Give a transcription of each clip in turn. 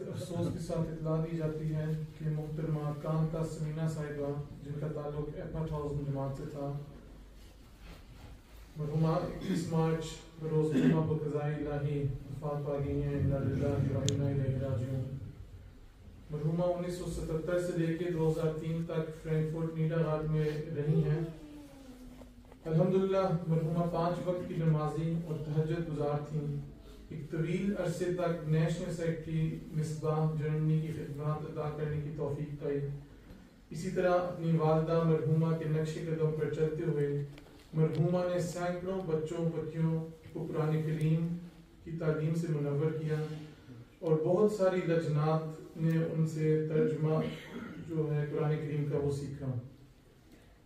अफसोस के साथ इतला दी जाती है कि मुहतरमा कांता समीना साहिबा जिनका ताल्लुक एफर्ट हाउस जमात से था, मरहुमा 21 मार्च बरोज़ जुमा को क़ज़ाए इलाही वफ़ात पा गई हैं। इन्ना लिल्लाहि व इन्ना इलैहि राजिऊन। मरहुमा 1977 से लेकर 2003 तक फ्रैंकफर्ट नीदरलैंड में रही हैं। अल्हम्दुलिल्लाह मरहुमा 5 वक्त की नमाजी और तहज्जुद गुजार थीं। एक तवील अरसे तक नेशनल सेक्रेटरी मिसबाह जर्मनी की खिदमत अदा करने की तौफीक पाई। इसी तरह अपनी वालिदा मरहुमा के नक्शे कदम पर चलते हुए मरहुमा ने सैकड़ों बच्चों बच्चियों को कुरान करीम की तालीम से मुनव्वर किया और बहुत सारी लजनात ने उनसे तर्जुमा जो है कुरान करीम का वो सीखा।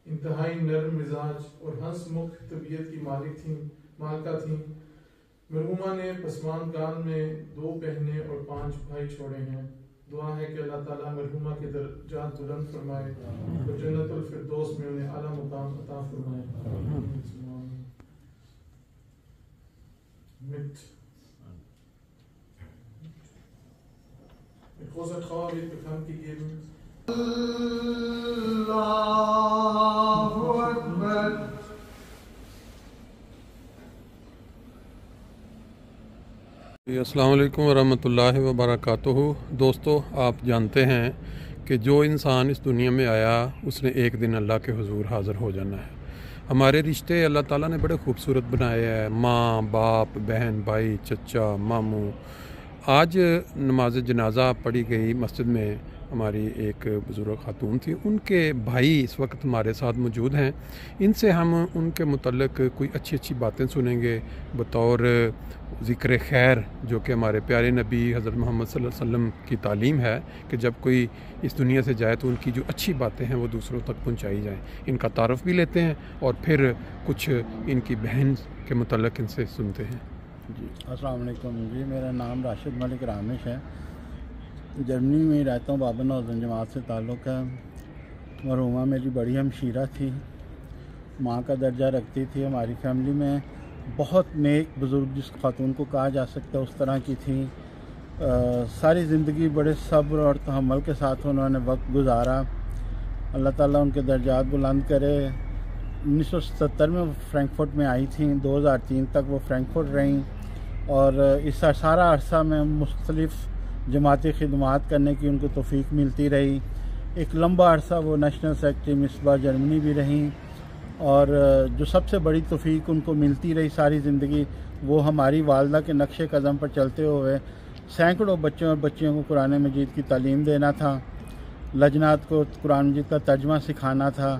इंतहाई नर्म मिजाज और हंसमुख तबीयत की मालिका थी। मरहुमा ने पसमानगान में 2 बहनें और 5 भाई छोड़े हैं। दुआ है कि अल्लाह ताला मरहुमा के दर्जात बुलंद फरमाए और जन्नतुल फिरदौस में उन्हें आला मुकाम अता फरमाए। Mit großer Trauer wird bekannt gegeben. Allahu Akbar. अस्सलाम वालेकुम वरहमतुल्लाहि वबरकातुहू। दोस्तों, आप जानते हैं कि जो इंसान इस दुनिया में आया उसने एक दिन अल्लाह के हुजूर हाज़िर हो जाना है। हमारे रिश्ते अल्लाह ताला ने बड़े खूबसूरत बनाए हैं। माँ बाप, बहन भाई, चचा मामू। आज नमाज जनाजा पढ़ी गई मस्जिद में। हमारी एक बुज़ुर्ग खातून थी, उनके भाई इस वक्त हमारे साथ मौजूद हैं। इनसे हम उनके मुतल्लिक़ कोई अच्छी अच्छी बातें सुनेंगे बतौर ज़िक्र खैर, जो कि हमारे प्यारे नबी हज़रत मोहम्मद सल्लल्लाहु अलैहि वसल्लम की तालीम है कि जब कोई इस दुनिया से जाए तो उनकी जो अच्छी बातें हैं वो दूसरों तक पहुँचाई जाएँ। इनका तारफ़ भी लेते हैं और फिर कुछ इनकी बहन के मुतल्लिक़ इनसे सुनते हैं। जी अस्सलाम वालेकुम जी, मेरा नाम राशिद मलिक रामिश है। जर्मनी में रहता हूँ। बाबन हौज़न जमात से ताल्लुक़ है। मरहुमा मेरी बड़ी हमशीरा थी, माँ का दर्जा रखती थी। हमारी फैमिली में बहुत नेक बुज़ुर्ग जिस खातून को कहा जा सकता है उस तरह की थी। सारी ज़िंदगी बड़े सब्र और तहम्मुल के साथ उन्होंने वक्त गुजारा। अल्लाह ताला उनके दर्जात बुलंद करे। 1977 में फ्रैंकफर्ट में आई थी। 2003 तक वो फ्रैंकफर्ट रहीं और इस सारा अरसा में मुख्तलिफ़ जमाती खिदमात करने की उनको तौफीक मिलती रही। एक लंबा अरसा वो नेशनल सेक्रेटरी मिसबाह जर्मनी भी रहीं और जो सबसे बड़ी तौफीक उनको मिलती रही सारी ज़िंदगी, वो हमारी वालदा के नक्शे कदम पर चलते हुए सैकड़ों बच्चों और बच्चियों को कुरान मजीद की तालीम देना था, लजनात को कुरान मजीद का तर्जमा सिखाना था।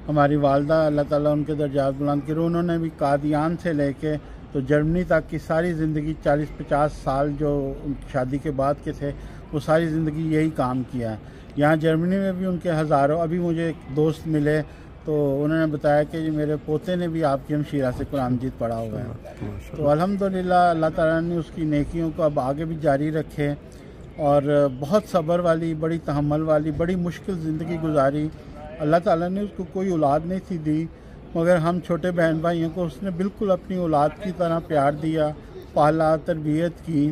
हमारी वालदा अल्लाह ताला उनके दर्जात बुलंद करे। उन्होंने भी कादियान से लेके तो जर्मनी तक की सारी ज़िंदगी 40-50 साल जो शादी के बाद के थे वो सारी ज़िंदगी यही काम किया है। यहाँ जर्मनी में भी उनके हज़ारों, अभी मुझे एक दोस्त मिले तो उन्होंने बताया कि जी मेरे पोते ने भी आपकी हमशीरा से कुरान मजीद पढ़ा हुआ है। तो अल्हम्दुलिल्लाह अल्लाह ताला ने उसकी नेकियों को अब आगे भी जारी रखे और बहुत सब्र वाली, बड़ी तहम्मुल वाली, बड़ी मुश्किल ज़िंदगी गुजारी। अल्लाह ताला ने उसको कोई औलाद नहीं थी दी, मगर हम छोटे बहन भाइयों को उसने बिल्कुल अपनी औलाद की तरह प्यार दिया, पाला, तरबियत की।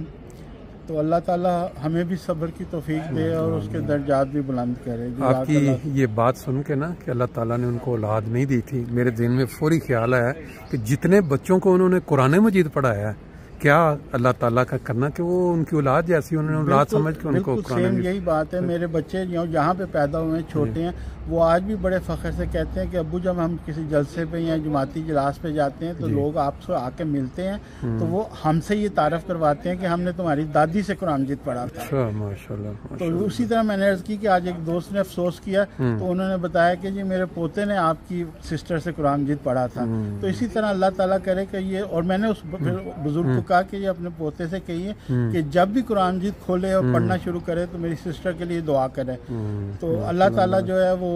तो अल्लाह ताला हमें भी सब्र की तौफीक दे और उसके दर्जात भी बुलंद करे। आपकी ये बात सुन के ना कि अल्लाह ताला ने उनको औलाद नहीं दी थी, मेरे दिल में फौरी ख्याल आया कि जितने बच्चों को उन्होंने कुरान मजीद पढ़ाया है, क्या अल्लाह ताला का करना कि वो उनकी औलाद जैसी उन्होंने औलाद समझ के उनको सेम यही बात है। मेरे बच्चे जहाँ पे पैदा हुए हैं छोटे हैं, वो आज भी बड़े फ़ख्र से कहते हैं कि अब्बू जब हम किसी जलसे पे या जमाती इजलास पे जाते हैं तो लोग आपसे आके मिलते हैं तो वो हमसे ये तारफ़ करवाते हैं कि हमने तुम्हारी दादी से कुरान मजीद पढ़ा था। माशाल्लाह। तो उसी तरह मैंने अर्ज़ की कि आज एक दोस्त ने अफसोस किया तो उन्होंने बताया कि जी मेरे पोते ने आपकी सिस्टर से कुरान मजीद पढ़ा था। तो इसी तरह अल्लाह ताला करे कि ये, और मैंने उस बुजुर्ग को कहा कि ये अपने पोते से कहिए कि जब भी कुरान मजीद खोले और पढ़ना शुरू करे तो मेरी सिस्टर के लिए दुआ करे। तो अल्लाह ताला जो है वो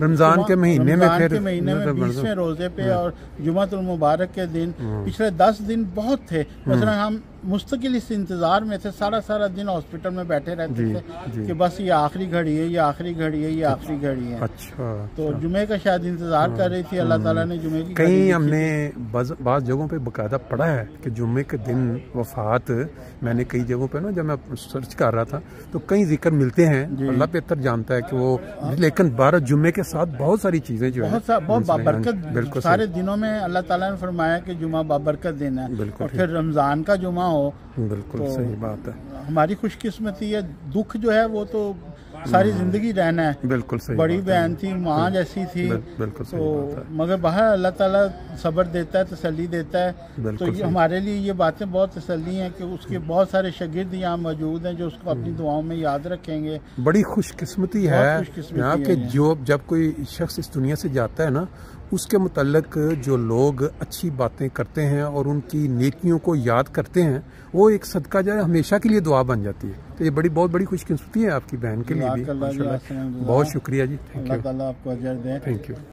रमज़ान के महीने में 20वें रोज़े पे और जुमातुल मुबारक के दिन पिछले 10 दिन बहुत थे। मसलन हम मुस्तकिल इस इंतज़ार में थे, सारा दिन हॉस्पिटल में बैठे रहते जी, थे जी। कि बस ये आखिरी घड़ी है, ये आखिरी घड़ी है, ये आखिरी घड़ी है। अच्छा, तो जुमे का शायद इंतज़ार कर रही थी, अल्लाह ताला ने जुमे की घड़ी कहीं लिखी हमने थी। बाज़ जगहों पे बकायदा पढ़ा है कि जुम्मे के दिन वफात, मैंने कई जगहों पे ना जब मैं सर्च कर रहा था तो कई जिक्र मिलते हैं, अल्लाह बेहतर जानता है कि वो, लेकिन 12 जुम्मे के साथ बहुत सारी चीज़ें जो है बहुत बाबरकत, बिल्कुल सारे दिनों में अल्लाह ताला ने फरमाया कि जुमा बाबरकत दिन है, बिल्कुल और फिर रमज़ान का जुमा हो, बिल्कुल तो सही बात है, हमारी खुशकिस्मती है। दुख जो है वो तो सारी जिंदगी रहना है। बिल्कुल सही बड़ी बात है। बहन थी, माँ जैसी थी, बिल्कुल सही तो बात है। मगर बाहर अल्लाह ताला सब्र देता है, तसल्ली देता है। बिल्कुल तो ये सही। हमारे लिए ये बातें बहुत तसल्ली हैं कि उसके बहुत सारे शागिर्द यहाँ मौजूद हैं जो उसको अपनी दुआओं में याद रखेंगे। बड़ी खुशकिस्मती बहुत है खुशकिस्मती यहाँ है के ये। जो जब कोई शख्स इस दुनिया से जाता है ना, उसके मुतल्लक जो लोग अच्छी बातें करते हैं और उनकी नेकियों को याद करते हैं, वो एक सदका जो है हमेशा के लिए दुआ बन जाती है। तो ये बहुत बड़ी खुशकिस्मती है आपकी बहन के लिए भी। जज़ाकल्लाह जी, माशाल्लाह। अहसन दुआ। बहुत शुक्रिया जी, थैंक अल्लाह यू, ताला आपको अजर दे। Thank you.